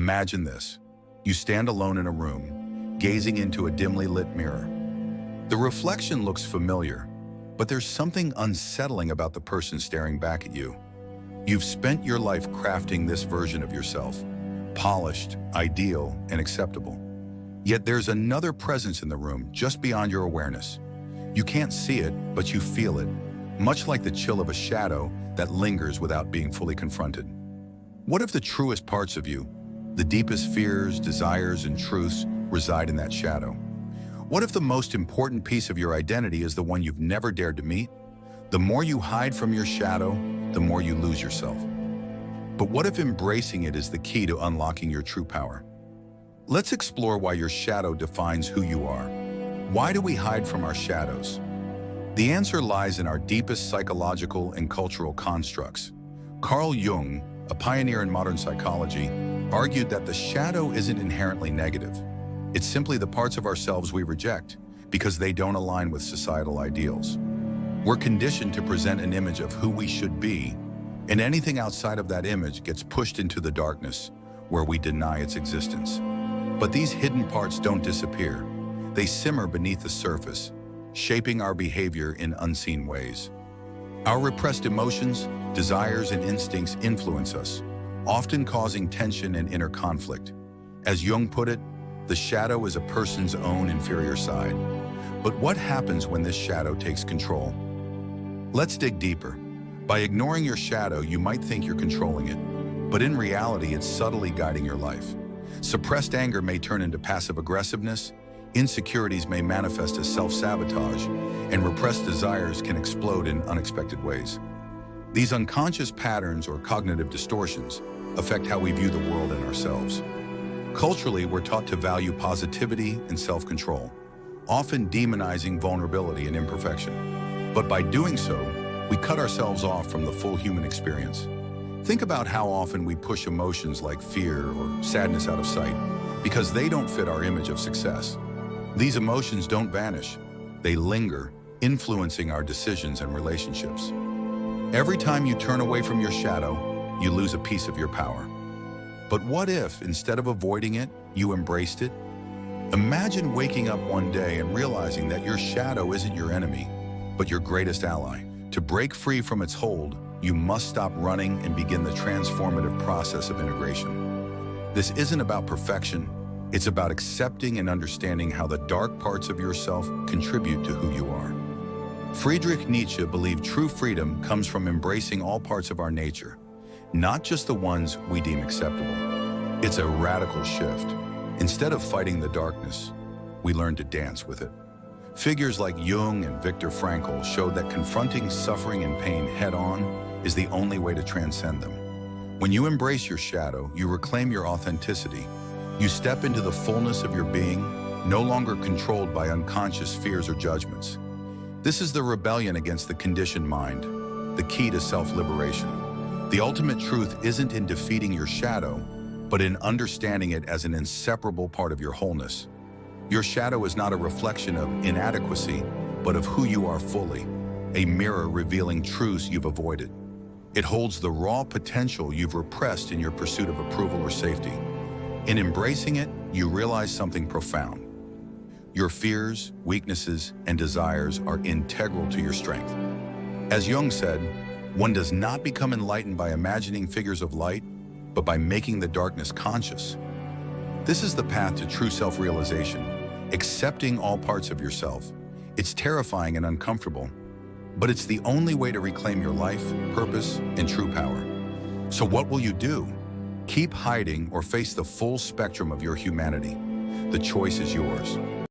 Imagine this. You stand alone in a room, gazing into a dimly lit mirror. The reflection looks familiar, but there's something unsettling about the person staring back at you. You've spent your life crafting this version of yourself, polished, ideal, and acceptable. Yet there's another presence in the room just beyond your awareness. You can't see it, but you feel it, much like the chill of a shadow that lingers without being fully confronted. What if the truest parts of you, the deepest fears, desires, and truths, reside in that shadow? What if the most important piece of your identity is the one you've never dared to meet? The more you hide from your shadow, the more you lose yourself. But what if embracing it is the key to unlocking your true power? Let's explore why your shadow defines who you are. Why do we hide from our shadows? The answer lies in our deepest psychological and cultural constructs. Carl Jung, a pioneer in modern psychology, argued that the shadow isn't inherently negative. It's simply the parts of ourselves we reject because they don't align with societal ideals. We're conditioned to present an image of who we should be, and anything outside of that image gets pushed into the darkness where we deny its existence. But these hidden parts don't disappear. They simmer beneath the surface, shaping our behavior in unseen ways. Our repressed emotions, desires, and instincts influence us, often causing tension and inner conflict. As Jung put it, the shadow is a person's own inferior side. But what happens when this shadow takes control? Let's dig deeper. By ignoring your shadow, you might think you're controlling it, but in reality, it's subtly guiding your life. Suppressed anger may turn into passive aggressiveness, insecurities may manifest as self-sabotage, and repressed desires can explode in unexpected ways. These unconscious patterns or cognitive distortions affect how we view the world and ourselves. Culturally, we're taught to value positivity and self-control, often demonizing vulnerability and imperfection. But by doing so, we cut ourselves off from the full human experience. Think about how often we push emotions like fear or sadness out of sight because they don't fit our image of success. These emotions don't vanish. They linger, influencing our decisions and relationships. Every time you turn away from your shadow, you lose a piece of your power. But what if, instead of avoiding it, you embraced it? Imagine waking up one day and realizing that your shadow isn't your enemy, but your greatest ally. To break free from its hold, you must stop running and begin the transformative process of integration. This isn't about perfection. It's about accepting and understanding how the dark parts of yourself contribute to who you are. Friedrich Nietzsche believed true freedom comes from embracing all parts of our nature, not just the ones we deem acceptable. It's a radical shift. Instead of fighting the darkness, we learn to dance with it. Figures like Jung and Viktor Frankl showed that confronting suffering and pain head-on is the only way to transcend them. When you embrace your shadow, you reclaim your authenticity. You step into the fullness of your being, no longer controlled by unconscious fears or judgments. This is the rebellion against the conditioned mind, the key to self-liberation. The ultimate truth isn't in defeating your shadow, but in understanding it as an inseparable part of your wholeness. Your shadow is not a reflection of inadequacy, but of who you are fully, a mirror revealing truths you've avoided. It holds the raw potential you've repressed in your pursuit of approval or safety. In embracing it, you realize something profound. Your fears, weaknesses, and desires are integral to your strength. As Jung said, one does not become enlightened by imagining figures of light, but by making the darkness conscious. This is the path to true self-realization, accepting all parts of yourself. It's terrifying and uncomfortable, but it's the only way to reclaim your life, purpose, and true power. So what will you do? Keep hiding or face the full spectrum of your humanity? The choice is yours.